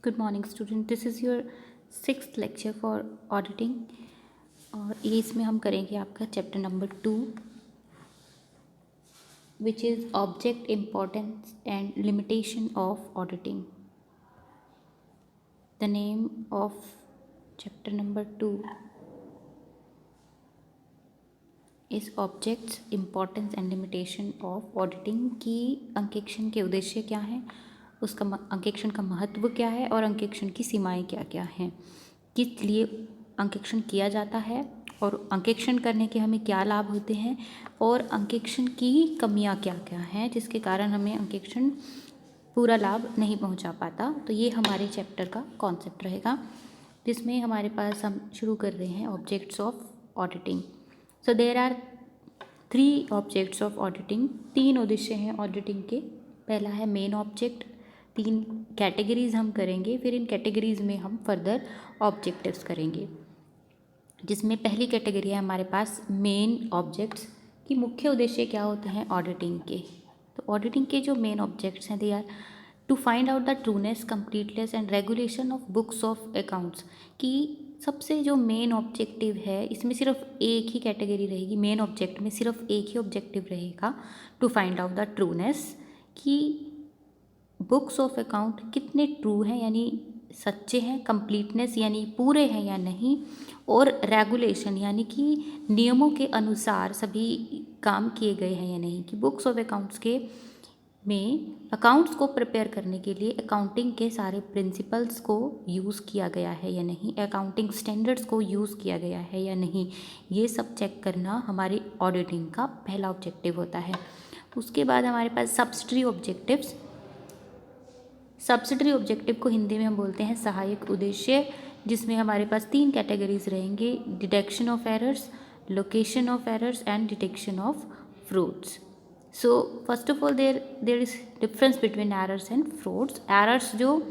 Good morning student. This is your 6th lecture for auditing और ये इसमें हम करेंगे आपका chapter number 2 which is object importance and limitation of auditing. The name of chapter number 2 is objects importance and limitation of auditing की अंकेक्षण के उद्देश्य क्या हैं, उसका अंकेक्षण का महत्व क्या है और अंकेक्षण की सीमाएं क्या क्या हैं, किस लिए अंकेक्षण किया जाता है और अंकेक्षण करने के हमें क्या लाभ होते हैं और अंकेक्षण की कमियां क्या क्या हैं जिसके कारण हमें अंकेक्षण पूरा लाभ नहीं पहुंचा पाता। तो ये हमारे चैप्टर का कॉन्सेप्ट रहेगा जिसमें हमारे पास हम शुरू कर रहे हैं objects of auditing. So there are 3 objects of auditing, 3 उद्देश्य हैं ऑडिटिंग के। पहला है मेन ऑब्जेक्ट, 3 कैटेगरीज हम करेंगे, फिर इन कैटेगरीज में हम फर्दर ऑब्जेक्टिव्स करेंगे, जिसमें पहली कैटेगरी है हमारे पास मेन ऑब्जेक्ट्स की मुख्य उद्देश्य क्या होते हैं ऑडिटिंग के। तो ऑडिटिंग के जो मेन ऑब्जेक्ट्स हैं they are to find out the truthness, completeness and regulation of books of accounts की सबसे जो मेन ऑब्जेक्टिव है इसमें सिर्फ एक ही कैटेगरी रहेगी, मेन ऑब्जेक्ट में सिर्फ एक ही ऑब्जेक्टिव रहेगा to find out the truthness कि बुक्स ऑफ अकाउंट कितने ट्रू हैं यानी सच्चे हैं, कंप्लीटनेस यानी पूरे हैं या नहीं, और रेगुलेशन यानी कि नियमों के अनुसार सभी काम किए गए हैं या नहीं, कि बुक्स ऑफ अकाउंट्स के में अकाउंट्स को प्रिपेयर करने के लिए अकाउंटिंग के सारे प्रिंसिपल्स को यूज़ किया गया है या नहीं, अकाउंटिंग स्टैंडर्ड्स को यूज़ किया गया है या नहीं, ये सब चेक करना हमारी ऑडिटिंग का पहला ऑब्जेक्टिव होता है। उसके बाद हमारे पास सब्सिडरी ऑब्जेक्टिव्स। सब्सिडरी ऑब्जेक्टिव को हिंदी में हम बोलते हैं सहायक उद्देश्य, जिसमें हमारे पास 3 कैटेगरीज रहेंगे, detection of errors, location of errors and detection of frauds. So first of all there is difference between errors and frauds. Errors जो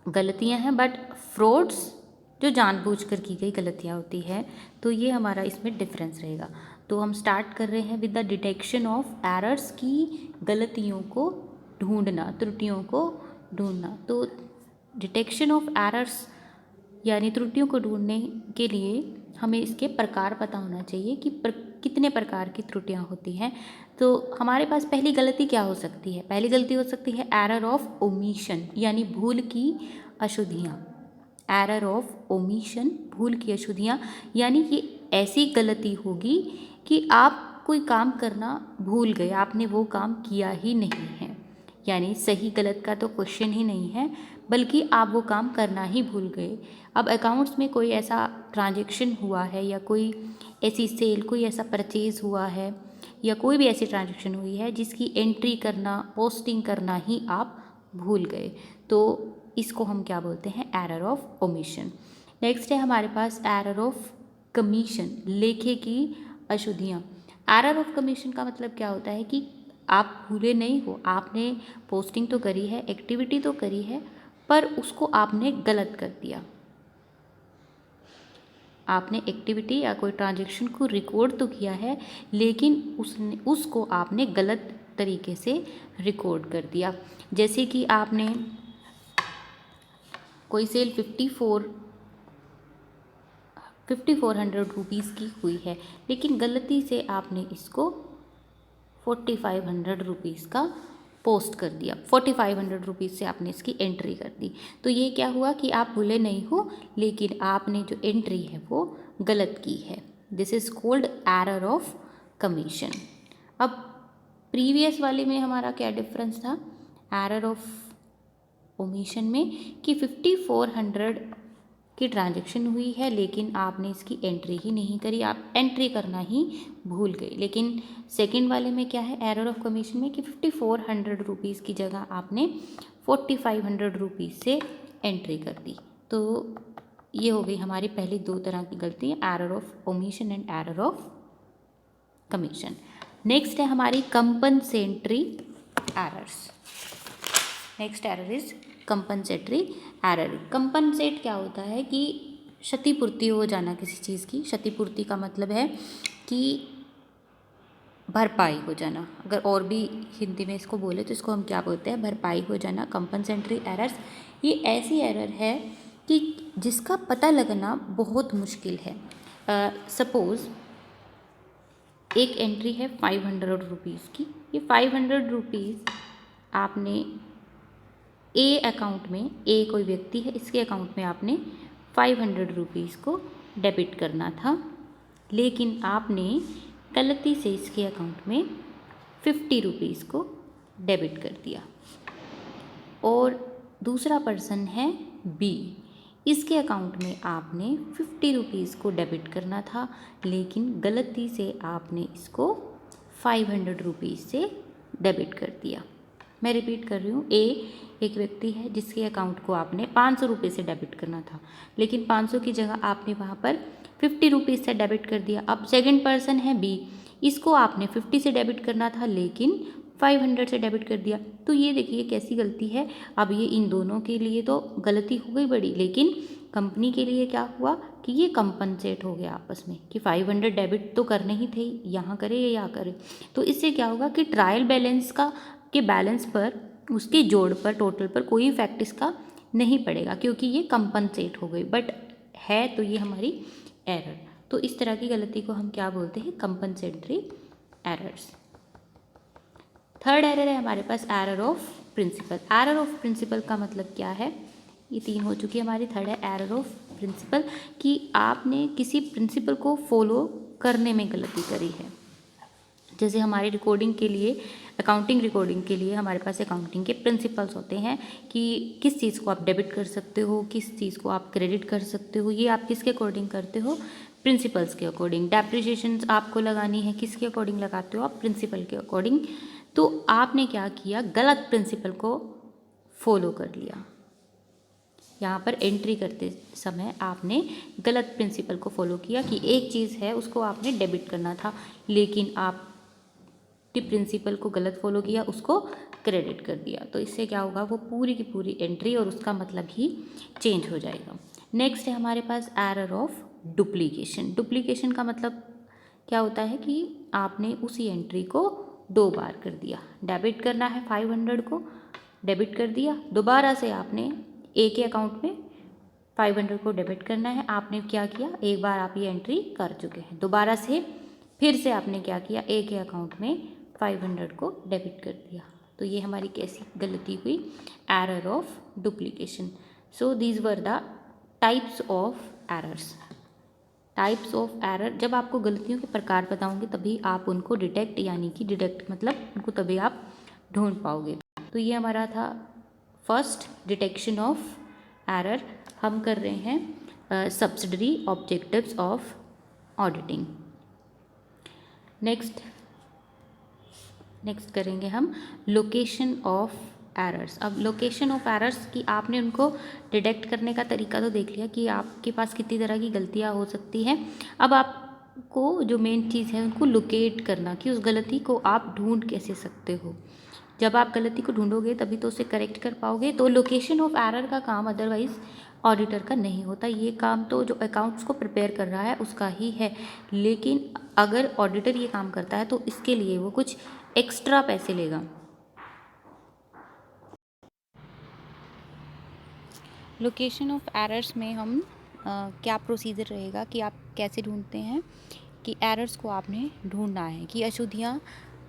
गलतियां हैं, बट फ्रॉड्स जो जानबूझकर की गई गलतियां होती है, तो ये हमारा इसमें डिफरेंस रहेगा। तो हम स्टार्ट कर रहे हैं with the detection of errors की गलतियों को ढूंढना, त्रुटियों को ढूंढना। तो डिटेक्शन ऑफ एरर्स यानी त्रुटियों को ढूंढने के लिए हमें इसके प्रकार पता होना चाहिए कि कितने प्रकार की त्रुटियां होती हैं। तो हमारे पास पहली गलती क्या हो सकती है? पहली गलती हो सकती है एरर ऑफ ओमिशन यानी भूल की अशुद्धियाँ। एरर ऑफ ओमिशन, भूल की अशुद्धियाँ, यानी कि ऐसी गलती होगी कि आप कोई काम करना भूल गए, आपने वो काम किया ही नहीं है, यानी सही गलत का तो क्वेश्चन ही नहीं है, बल्कि आप वो काम करना ही भूल गए। अब अकाउंट्स में कोई ऐसा ट्रांजैक्शन हुआ है या कोई ऐसी सेल, कोई ऐसा परचेज़ हुआ है या कोई भी ऐसी ट्रांजैक्शन हुई है जिसकी एंट्री करना, पोस्टिंग करना ही आप भूल गए, तो इसको हम क्या बोलते हैं? Error of omission. नेक्स्ट है हमारे पास एरर ऑफ कमीशन, लेखे की अशुद्धियाँ। एरर ऑफ कमीशन का मतलब क्या होता है कि आप भूले नहीं हो, आपने पोस्टिंग तो करी है, एक्टिविटी तो करी है, पर उसको आपने गलत कर दिया। आपने एक्टिविटी या कोई ट्रांजैक्शन को रिकॉर्ड तो किया है, लेकिन उसको आपने गलत तरीके से रिकॉर्ड कर दिया। जैसे कि आपने कोई सेल 5400 रुपीज़ की हुई है, लेकिन गलती से आपने इसको 4500 रुपीज़ का पोस्ट कर दिया, 4500 रुपीज़ से आपने इसकी एंट्री कर दी। तो ये क्या हुआ कि आप भूले नहीं हो, लेकिन आपने जो एंट्री है वो गलत की है। This is called error of commission. अब प्रीवियस वाले में हमारा क्या डिफरेंस था एरर ऑफ ओमिशन में, कि 5400 की ट्रांजैक्शन हुई है लेकिन आपने इसकी एंट्री ही नहीं करी, आप एंट्री करना ही भूल गए। लेकिन सेकंड वाले में क्या है एरर ऑफ कमीशन में, कि 5400 रुपीज़ की जगह आपने 4500 रुपीज़ से एंट्री कर दी। तो ये हो गई हमारी पहली 2 तरह की गलती, error of omission and error of commission. Next है हमारी compensatory errors. Next error is compensatory error. Compensate क्या होता है कि क्षतिपूर्ति हो जाना किसी चीज़ की। क्षतिपूर्ति का मतलब है कि भरपाई हो जाना। अगर और भी हिंदी में इसको बोले तो इसको हम क्या बोलते हैं, भरपाई हो जाना, कंपनसेटरी एरर्स। ये ऐसी एरर है कि जिसका पता लगना बहुत मुश्किल है। सपोज़ एक एंट्री है 500 रुपीज़ की। ये 500 रुपीज़ आपने ए अकाउंट में, ए कोई व्यक्ति है, इसके अकाउंट में आपने 500 रुपीज़ को डेबिट करना था, लेकिन आपने गलती से इसके अकाउंट में 50 रुपीज़ को डेबिट कर दिया। और दूसरा पर्सन है बी, इसके अकाउंट में आपने 50 रुपीज़ को डेबिट करना था, लेकिन गलती से आपने इसको 500 रुपीज़ से डेबिट कर दिया। मैं रिपीट कर रही हूँ, ए एक व्यक्ति है जिसके अकाउंट को आपने 500 रुपये से डेबिट करना था, लेकिन 500 की जगह आपने वहाँ पर 50 रुपीज़ से डेबिट कर दिया। अब सेकंड पर्सन है बी, इसको आपने 50 से डेबिट करना था, लेकिन 500 से डेबिट कर दिया। तो ये देखिए कैसी गलती है। अब ये इन दोनों के लिए तो गलती हो गई बड़ी, लेकिन कंपनी के लिए क्या हुआ कि ये कंपनसेट हो गया आपस में कि 500 डेबिट तो करने ही थे, यहाँ करे या यहाँ करे। तो इससे क्या होगा कि ट्रायल बैलेंस के बैलेंस पर, उसके जोड़ पर, टोटल पर कोई इफेक्ट इसका नहीं पड़ेगा, क्योंकि ये कंपनसेट हो गई। बट है तो ये हमारी एरर। तो इस तरह की गलती को हम क्या बोलते हैं, कंपनसेटरी एरर्स। थर्ड एरर है हमारे पास error of principle. Error of principle का मतलब क्या है, ये 3 हो चुकी है हमारी। थर्ड है एरर ऑफ प्रिंसिपल, कि आपने किसी प्रिंसिपल को फॉलो करने में गलती करी है। जैसे हमारी रिकॉर्डिंग के लिए, अकाउंटिंग रिकॉर्डिंग के लिए हमारे पास अकाउंटिंग के प्रिंसिपल्स होते हैं कि किस चीज़ को आप डेबिट कर सकते हो, किस चीज़ को आप क्रेडिट कर सकते हो। ये आप किसके अकॉर्डिंग करते हो, प्रिंसिपल्स के अकॉर्डिंग। डेप्रिसिएशन आपको लगानी है, किसके अकॉर्डिंग लगाते हो आप, प्रिंसिपल के अकॉर्डिंग। तो आपने क्या किया, गलत प्रिंसिपल को फॉलो कर लिया। यहाँ पर एंट्री करते समय आपने गलत प्रिंसिपल को फॉलो किया कि एक चीज़ है उसको आपने डेबिट करना था, लेकिन आप प्रिंसिपल को गलत फॉलो किया, उसको क्रेडिट कर दिया। तो इससे क्या होगा, वो पूरी की पूरी एंट्री और उसका मतलब ही चेंज हो जाएगा। नेक्स्ट है हमारे पास एरर ऑफ डुप्लीकेशन। डुप्लीकेशन का मतलब क्या होता है कि आपने उसी एंट्री को 2 बार कर दिया। डेबिट करना है 500 को, डेबिट कर दिया, दोबारा से आपने ए के अकाउंट में 500 को डेबिट करना है। आपने क्या किया, एक बार आप ये एंट्री कर चुके हैं, दोबारा से फिर से आपने क्या किया, ए के अकाउंट में 500 को डेबिट कर दिया। तो ये हमारी कैसी गलती हुई, error of duplication. So these were the types of errors. Types of error, जब आपको गलतियों के प्रकार बताऊंगी तभी आप उनको डिटेक्ट, यानी कि डिटेक्ट मतलब उनको तभी आप ढूंढ पाओगे। तो ये हमारा था फर्स्ट, डिटेक्शन ऑफ एरर। हम कर रहे हैं subsidiary objectives of auditing. Next करेंगे हम लोकेशन ऑफ एरर्स। अब लोकेशन ऑफ एरर्स की आपने उनको डिटेक्ट करने का तरीका तो देख लिया कि आपके पास कितनी तरह की गलतियाँ हो सकती हैं। अब आपको जो मेन चीज़ है उनको लोकेट करना, कि उस गलती को आप ढूंढ कैसे सकते हो। जब आप गलती को ढूंढोगे तभी तो उसे करेक्ट कर पाओगे। तो लोकेशन ऑफ एरर का काम अदरवाइज़ ऑडिटर का नहीं होता, ये काम तो जो अकाउंट्स को प्रिपेयर कर रहा है उसका ही है। लेकिन अगर ऑडिटर ये काम करता है तो इसके लिए वो कुछ एक्स्ट्रा पैसे लेगा। लोकेशन ऑफ एरर्स में हम क्या प्रोसीजर रहेगा कि आप कैसे ढूंढते हैं, कि एरर्स को आपने ढूंढना है कि अशुद्धियाँ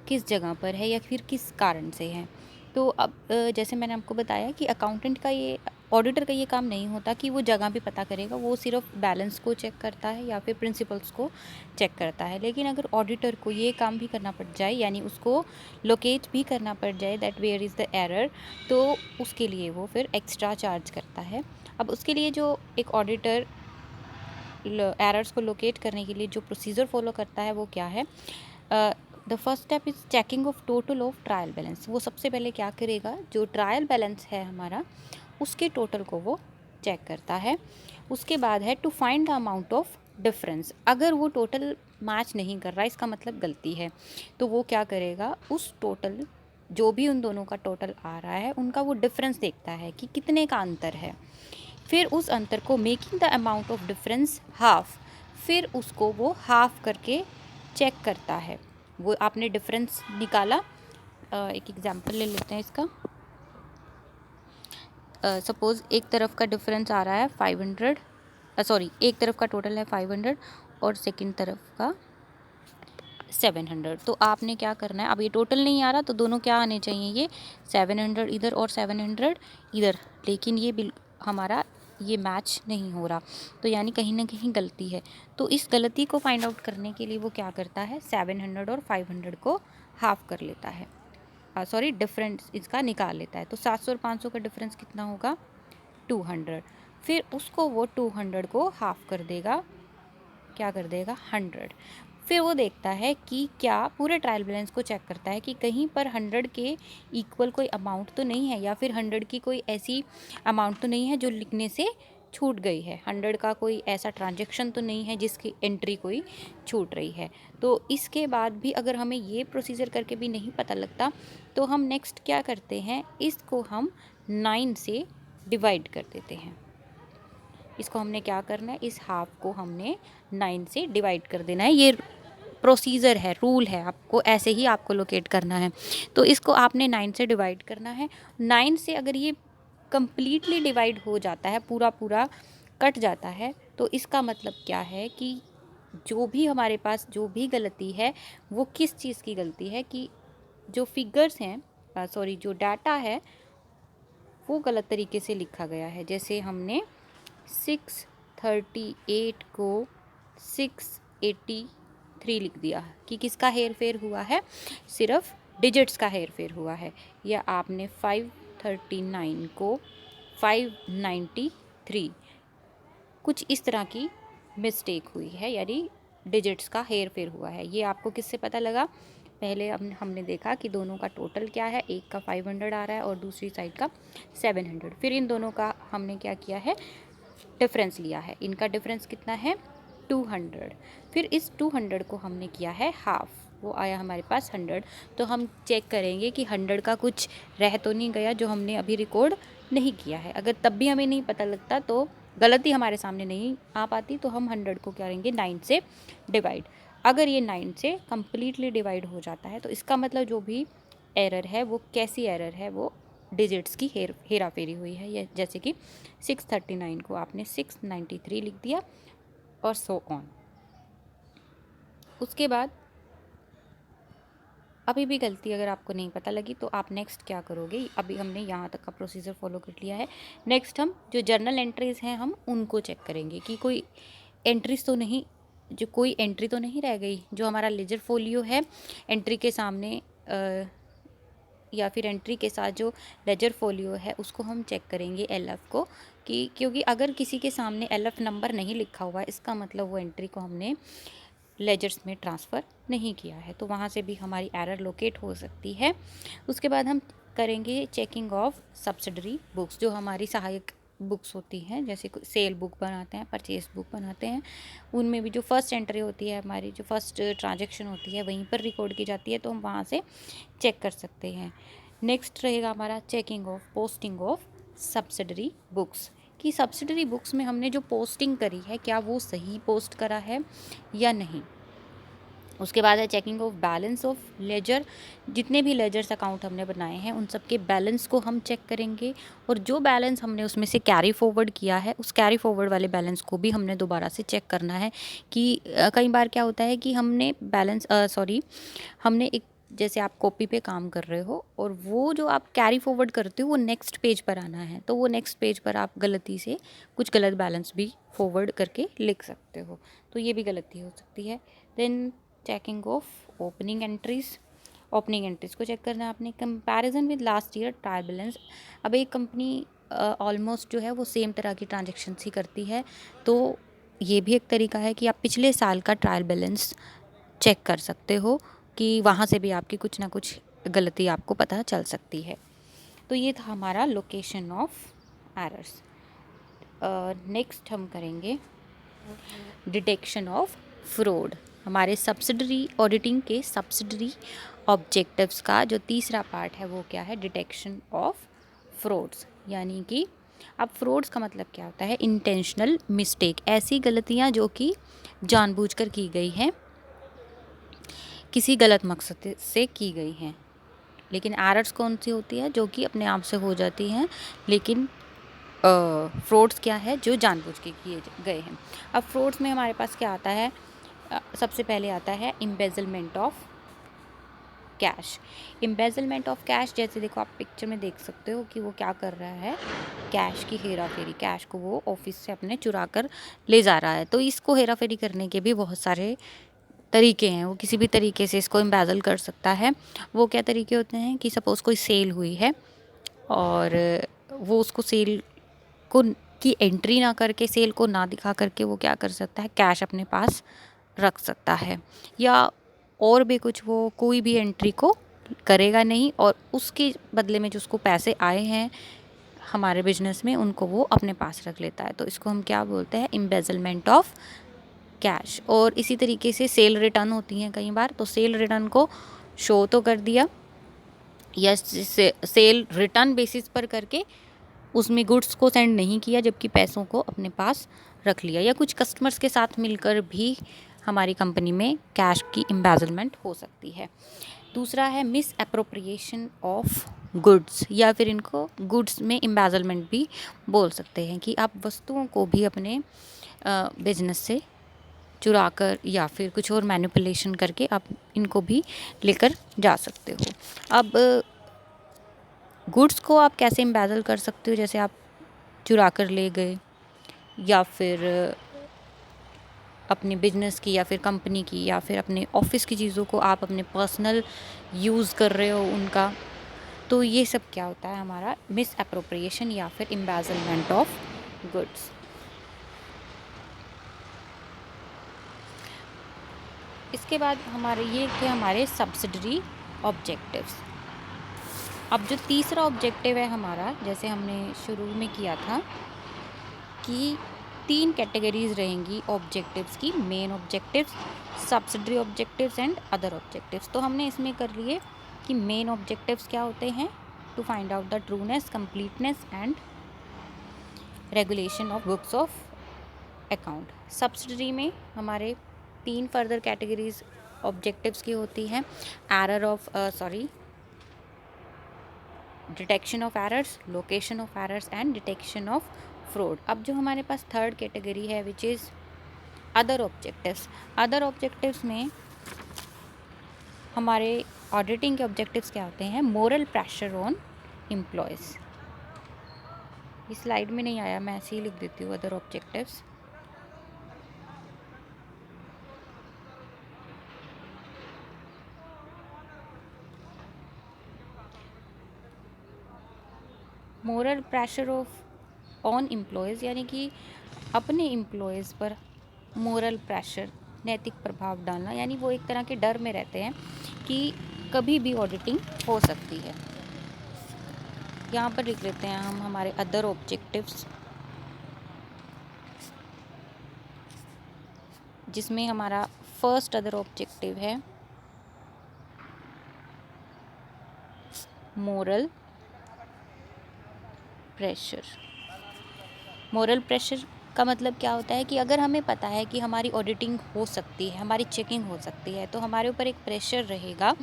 किस जगह पर है या फिर किस कारण से है। तो अब जैसे मैंने आपको बताया कि अकाउंटेंट का ये, ऑडिटर का ये काम नहीं होता कि वो जगह भी पता करेगा, वो सिर्फ बैलेंस को चेक करता है या फिर प्रिंसिपल्स को चेक करता है। लेकिन अगर ऑडिटर को ये काम भी करना पड़ जाए, यानी उसको लोकेट भी करना पड़ जाए that where is the error, तो उसके लिए वो फिर एक्स्ट्रा चार्ज करता है। अब उसके लिए जो एक ऑडिटर एरर्स को लोकेट करने के लिए जो प्रोसीजर फॉलो करता है वो क्या है, the first step is checking of total of trial balance. वो सबसे पहले क्या करेगा, जो ट्रायल बैलेंस है हमारा उसके टोटल को वो चेक करता है। उसके बाद है to find the amount of difference. अगर वो टोटल मैच नहीं कर रहा, इसका मतलब गलती है, तो वो क्या करेगा, उस टोटल जो भी उन दोनों का टोटल आ रहा है उनका वो डिफरेंस देखता है कि कितने का अंतर है। फिर उस अंतर को making the amount of difference half, फिर उसको वो हाफ करके चेक करता है। वो आपने डिफरेंस निकाला। एक एग्जांपल ले लेते हैं इसका। सपोज़ एक तरफ का डिफरेंस आ रहा है 500, सॉरी एक तरफ का टोटल है 500 और सेकंड तरफ का 700। तो आपने क्या करना है, अब ये टोटल नहीं आ रहा तो दोनों क्या आने चाहिए, ये 700 इधर और 700 इधर, लेकिन ये हमारा ये मैच नहीं हो रहा, तो यानी कहीं ना कहीं गलती है। तो इस गलती को फाइंड आउट करने के लिए वो क्या करता है, 700 और 500 को हाफ कर लेता है, सॉरी डिफरेंस इसका निकाल लेता है। तो 700 और 500 का डिफरेंस कितना होगा, 200। फिर उसको वो 200 को हाफ कर देगा, क्या कर देगा, 100। फिर वो देखता है कि क्या पूरे ट्रायल बैलेंस को चेक करता है कि कहीं पर 100 के इक्वल कोई अमाउंट तो नहीं है, या फिर 100 की कोई ऐसी अमाउंट तो नहीं है जो लिखने से छूट गई है, 100 का कोई ऐसा ट्रांजैक्शन तो नहीं है जिसकी एंट्री कोई छूट रही है। तो इसके बाद भी अगर हमें ये प्रोसीजर करके भी नहीं पता लगता तो हम नेक्स्ट क्या करते हैं, इसको हम 9 से डिवाइड कर देते हैं। इसको हमने क्या करना है, इस हाफ को हमने 9 से डिवाइड कर देना है। ये प्रोसीजर है, रूल है, आपको ऐसे ही आपको लोकेट करना है। तो इसको आपने 9 से डिवाइड करना है। 9 से अगर ये कम्प्लीटली डिवाइड हो जाता है, पूरा पूरा कट जाता है, तो इसका मतलब क्या है कि जो भी हमारे पास जो भी गलती है वो किस चीज़ की गलती है, कि जो फिगर्स हैं, सॉरी जो डाटा है वो गलत तरीके से लिखा गया है। जैसे हमने 638 को 683 लिख दिया कि किसका हेर फेर हुआ है, सिर्फ डिजिट्स का हेर फेर हुआ है। या आपने 539 को 593, कुछ इस तरह की मिस्टेक हुई है, यानी डिजिट्स का हेर फेर हुआ है। ये आपको किससे पता लगा, पहले हमने देखा कि दोनों का टोटल क्या है, एक का 500 आ रहा है और दूसरी साइड का 700। फिर इन दोनों का हमने क्या किया है, डिफरेंस लिया है। इनका डिफरेंस कितना है, 200। फिर इस 200 को हमने किया है हाफ, वो आया हमारे पास 100। तो हम चेक करेंगे कि 100 का कुछ रह तो नहीं गया जो हमने अभी रिकॉर्ड नहीं किया है। अगर तब भी हमें नहीं पता लगता, तो गलती हमारे सामने नहीं आ पाती, तो हम 100 को करेंगे 9 से डिवाइड। अगर ये 9 से कम्प्लीटली डिवाइड हो जाता है तो इसका मतलब जो भी एरर है वो कैसी एरर है, वो डिजिट्स की हेरा फेरी हुई है। ये जैसे कि 639 को आपने 693 लिख दिया और सो ऑन। उसके बाद अभी भी गलती अगर आपको नहीं पता लगी तो आप नेक्स्ट क्या करोगे, अभी हमने यहाँ तक का प्रोसीजर फॉलो कर लिया है। नेक्स्ट हम जो जर्नल एंट्रीज़ हैं हम उनको चेक करेंगे कि कोई एंट्रीज तो नहीं, जो कोई एंट्री तो नहीं रह गई। जो हमारा लेजर फोलियो है, एंट्री के सामने या फिर एंट्री के साथ जो लेजर फोलियो है उसको हम चेक करेंगे LF को, कि क्योंकि अगर किसी के सामने LF नंबर नहीं लिखा हुआ है इसका मतलब वो एंट्री को हमने लेजर्स में ट्रांसफ़र नहीं किया है, तो वहाँ से भी हमारी एरर लोकेट हो सकती है। उसके बाद हम करेंगे चेकिंग ऑफ सब्सिडरी बुक्स, जो हमारी सहायक बुक्स होती हैं, जैसे सेल बुक बनाते हैं, परचेज बुक बनाते हैं, उनमें भी जो फर्स्ट एंट्री होती है, हमारी जो फर्स्ट ट्रांजैक्शन होती है वहीं पर रिकॉर्ड की जाती है, तो हम वहाँ से चेक कर सकते हैं। नेक्स्ट रहेगा हमारा checking of posting of subsidiary books, कि सब्सिडरी बुक्स में हमने जो पोस्टिंग करी है क्या वो सही पोस्ट करा है या नहीं। उसके बाद है checking of balance of ledger, जितने भी लेजर्स अकाउंट हमने बनाए हैं उन सब के बैलेंस को हम चेक करेंगे, और जो बैलेंस हमने उसमें से कैरी फॉरवर्ड किया है उस कैरी फॉरवर्ड वाले बैलेंस को भी हमने दोबारा से चेक करना है। कि कई बार क्या होता है कि हमने बैलेंस हमने एक, जैसे आप कॉपी पे काम कर रहे हो और वो जो आप कैरी फॉरवर्ड करते हो वो नेक्स्ट पेज पर आना है, तो वो नेक्स्ट पेज पर आप गलती से कुछ गलत बैलेंस भी फॉरवर्ड करके लिख सकते हो, तो ये भी गलती हो सकती है। Then checking of opening entries, opening entries को चेक करना है आपने, comparison with last year trial balance. अब एक कंपनी ऑलमोस्ट जो है वो सेम तरह की ट्रांजेक्शन्स ही करती है, तो ये भी एक तरीका है कि आप पिछले साल का ट्रायल बैलेंस चेक कर सकते हो, कि वहाँ से भी आपकी कुछ ना कुछ गलती आपको पता चल सकती है। तो ये था हमारा लोकेशन ऑफ एरर्स। नेक्स्ट हम करेंगे डिटेक्शन ऑफ फ्रॉड। हमारे सब्सिडरी ऑडिटिंग के सब्सिडरी ऑब्जेक्टिव्स का जो तीसरा पार्ट है वो क्या है, डिटेक्शन ऑफ फ्रॉड्स। यानी कि अब फ्रॉड्स का मतलब क्या होता है, इंटेंशनल मिस्टेक, ऐसी गलतियाँ जो कि जानबूझकर की गई हैं। किसी गलत मकसद से की गई हैं। लेकिन एरर्स कौन सी होती है? जो कि अपने आप से हो जाती हैं, लेकिन फ्रॉड्स क्या है? जो जानबूझ के किए गए हैं। अब फ्रॉड्स में हमारे पास क्या आता है? सबसे पहले आता है embezzlement of cash. Embezzlement of cash, जैसे देखो आप पिक्चर में देख सकते हो कि वो क्या कर रहा है, कैश की हेरा फेरी, कैश को वो ऑफिस से अपने चुरा कर ले जा रहा है। तो इसको हेरा फेरी करने के भी बहुत सारे तरीके हैं, वो किसी भी तरीके से इसको एम्बेजल कर सकता है। वो क्या तरीके होते हैं कि सपोज़ कोई सेल हुई है और वो उसको सेल को की एंट्री ना करके, सेल को ना दिखा करके वो क्या कर सकता है, कैश अपने पास रख सकता है। या और भी कुछ, वो कोई भी एंट्री को करेगा नहीं और उसके बदले में जो उसको पैसे आए हैं हमारे बिजनेस में, उनको वो अपने पास रख लेता है। तो इसको हम क्या बोलते हैं? Embezzlement of cash. और इसी तरीके से सेल रिटर्न होती हैं कई बार, तो सेल रिटर्न को शो तो कर दिया या सेल रिटर्न बेसिस पर करके उसमें गुड्स को सेंड नहीं किया, जबकि पैसों को अपने पास रख लिया। या कुछ कस्टमर्स के साथ मिलकर भी हमारी कंपनी में कैश की एम्बेजलमेंट हो सकती है। दूसरा है मिस एप्रोप्रिएशन ऑफ गुड्स, या फिर इनको गुड्स में एम्बेजलमेंट भी बोल सकते हैं, कि आप वस्तुओं को भी अपने बिजनेस से चुरा कर या फिर कुछ और मैनिपुलेशन करके आप इनको भी लेकर जा सकते हो। अब गुड्स को आप कैसे एम्बेजल कर सकते हो? जैसे आप चुरा कर ले गए, या फिर अपने बिजनेस की या फिर कंपनी की या फिर अपने ऑफिस की चीज़ों को आप अपने पर्सनल यूज़ कर रहे हो उनका, तो ये सब क्या होता है? हमारा मिस एप्रोप्रिएशन या फिर एम्बेजलमेंट ऑफ गुड्स। इसके बाद हमारे ये थे हमारे सब्सिडरी ऑब्जेक्टिव्स। अब जो तीसरा ऑब्जेक्टिव है हमारा, जैसे हमने शुरू में किया था कि 3 कैटेगरीज रहेंगी ऑब्जेक्टिव्स की, main objectives, subsidiary objectives and other objectives. तो हमने इसमें कर लिए कि मेन ऑब्जेक्टिव्स क्या होते हैं? To find out the truthness, completeness and regulation of books of account. Subsidiary में हमारे 3 फर्दर कैटेगरीज ऑब्जेक्टिव्स की होती हैं, detection of errors, location of errors and detection of fraud. अब जो हमारे पास थर्ड कैटेगरी है which is other objectives. Other objectives में हमारे ऑडिटिंग के ऑब्जेक्टिव्स क्या होते हैं? Moral pressure on employees. इस स्लाइड में नहीं आया, मैं ऐसे ही लिख देती हूँ other objectives. Moral pressure of on employees, यानी कि अपने एम्प्लॉयज़ पर मोरल प्रेशर, नैतिक प्रभाव डालना, यानी वो एक तरह के डर में रहते हैं कि कभी भी ऑडिटिंग हो सकती है। यहाँ पर लिख लेते हैं हम हमारे अदर ऑब्जेक्टिव्स, जिसमें हमारा फर्स्ट अदर ऑब्जेक्टिव है मोरल प्रेशर। मोरल प्रेशर का मतलब क्या होता है कि अगर हमें पता है कि हमारी ऑडिटिंग हो सकती है, हमारी चेकिंग हो सकती है, तो हमारे ऊपर एक प्रेशर रहेगा,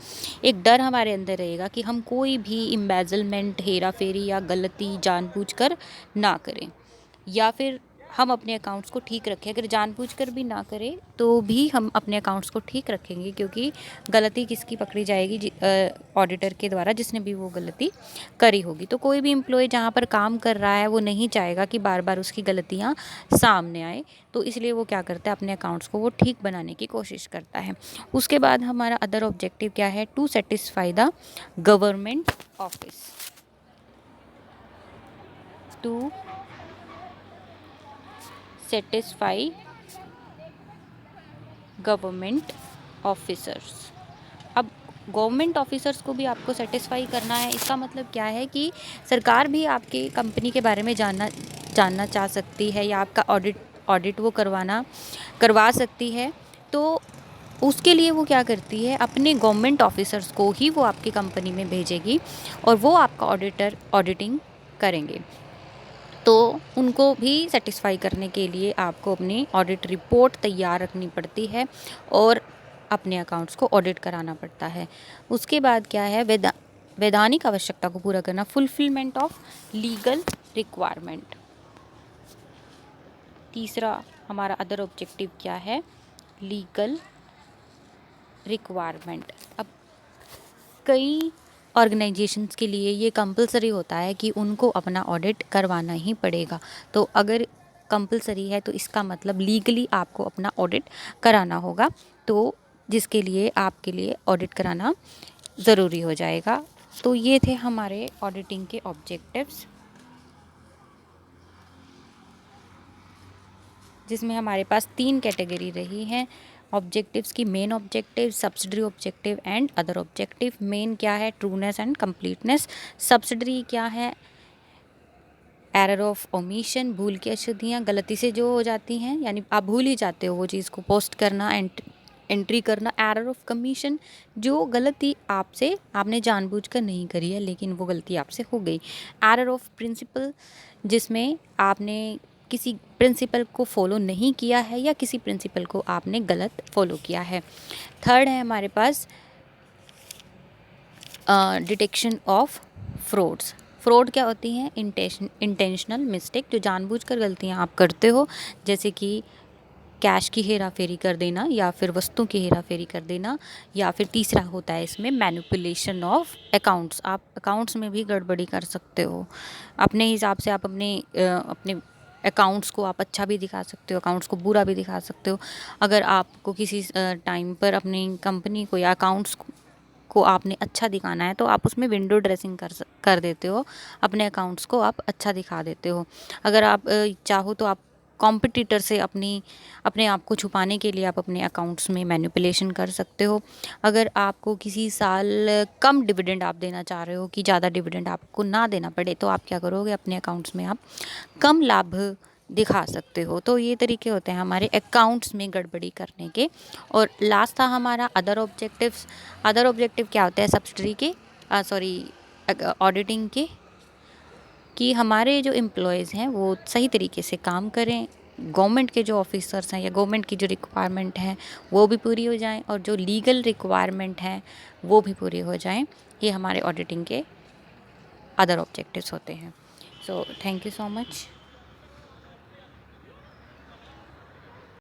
एक डर हमारे अंदर रहेगा कि हम कोई भी एम्बेजलमेंट, हेरा फेरी या गलती जानबूझकर ना करें, या फिर हम अपने अकाउंट्स को ठीक रखें। अगर जानबूझकर भी ना करें तो भी हम अपने अकाउंट्स को ठीक रखेंगे, क्योंकि गलती किसकी पकड़ी जाएगी? ऑडिटर के द्वारा, जिसने भी वो गलती करी होगी। तो कोई भी एम्प्लॉय जहाँ पर काम कर रहा है वो नहीं चाहेगा कि बार बार उसकी गलतियाँ सामने आए, तो इसलिए वो क्या करता है? अपने अकाउंट्स को वो ठीक बनाने की कोशिश करता है। उसके बाद हमारा अदर ऑब्जेक्टिव क्या है? To satisfy the government office. To satisfy government officers. अब गवर्नमेंट ऑफिसर्स को भी आपको सेटिस्फाई करना है। इसका मतलब क्या है कि सरकार भी आपकी कंपनी के बारे में जानना चाह सकती है, या आपका ऑडिट वो करवा सकती है। तो उसके लिए वो क्या करती है? अपने गवर्नमेंट ऑफिसर्स को ही वो आपकी कंपनी में भेजेगी और वो आपका ऑडिटिंग करेंगे। तो उनको भी सेटिस्फाई करने के लिए आपको अपनी ऑडिट रिपोर्ट तैयार रखनी पड़ती है, और अपने अकाउंट्स को ऑडिट कराना पड़ता है। उसके बाद क्या है, वैधानिक आवश्यकता को पूरा करना, फुलफिलमेंट ऑफ लीगल रिक्वायरमेंट। तीसरा हमारा अदर ऑब्जेक्टिव क्या है, लीगल रिक्वायरमेंट। अब कई ऑर्गेनाइजेशंस के लिए ये कंपलसरी होता है कि उनको अपना ऑडिट करवाना ही पड़ेगा। तो अगर कंपलसरी है तो इसका मतलब लीगली आपको अपना ऑडिट कराना होगा, तो जिसके लिए आपके लिए ऑडिट कराना ज़रूरी हो जाएगा। तो ये थे हमारे ऑडिटिंग के ऑब्जेक्टिव्स, जिसमें हमारे पास 3 कैटेगरी रही हैं ऑब्जेक्टिव्स की, main objective, subsidiary objective and other objective. Main क्या है, ट्रूनेस एंड कंप्लीटनेस। सब्सिडरी क्या है, एरर ऑफ ओमिशन, भूल की अशुद्धियाँ, गलती से जो हो जाती हैं, यानी आप भूल ही जाते हो वो चीज़ को पोस्ट करना, एंट्री करना। एरर ऑफ कमीशन, जो गलती आपसे आपने जानबूझकर नहीं करी है लेकिन वो गलती आपसे हो गई। एरर ऑफ प्रिंसिपल, जिसमें आपने किसी प्रिंसिपल को फॉलो नहीं किया है या किसी प्रिंसिपल को आपने गलत फॉलो किया है। थर्ड है हमारे पास डिटेक्शन ऑफ फ्रॉड्स। फ्रॉड क्या होती हैं, इंटेंशनल मिस्टेक, जो जानबूझकर गलतियां आप करते हो, जैसे कि कैश की हेरा फेरी कर देना या फिर वस्तु की हेरा फेरी कर देना। या फिर तीसरा होता है इसमें मैनिपुलेशन ऑफ अकाउंट्स। आप अकाउंट्स में भी गड़बड़ी कर सकते हो, अपने हिसाब से आप अपने अकाउंट्स को आप अच्छा भी दिखा सकते हो, अकाउंट्स को बुरा भी दिखा सकते हो। अगर आपको किसी टाइम पर अपनी कंपनी को या अकाउंट्स को आपने अच्छा दिखाना है तो आप उसमें विंडो ड्रेसिंग कर देते हो, अपने अकाउंट्स को आप अच्छा दिखा देते हो। अगर आप चाहो तो आप कॉम्पिटिटर से अपने आप को छुपाने के लिए आप अपने अकाउंट्स में मैनिपुलेशन कर सकते हो। अगर आपको किसी साल कम डिविडेंड आप देना चाह रहे हो कि ज़्यादा डिविडेंड आपको ना देना पड़े, तो आप क्या करोगे, अपने अकाउंट्स में आप कम लाभ दिखा सकते हो। तो ये तरीके होते हैं हमारे अकाउंट्स में गड़बड़ी करने के। और लास्ट था हमारा अदर ऑब्जेक्टिव्स। अदर ऑब्जेक्टिव क्या होता है, सब्सिडरी के ऑडिटिंग के, कि हमारे जो एम्प्लॉयज़ हैं वो सही तरीके से काम करें, गवर्नमेंट के जो ऑफिसर्स हैं या गवर्नमेंट की जो रिक्वायरमेंट है वो भी पूरी हो जाएं, और जो लीगल रिक्वायरमेंट हैं वो भी पूरी हो जाएं। ये हमारे ऑडिटिंग के अदर ऑब्जेक्टिव्स होते हैं। So thank you so much.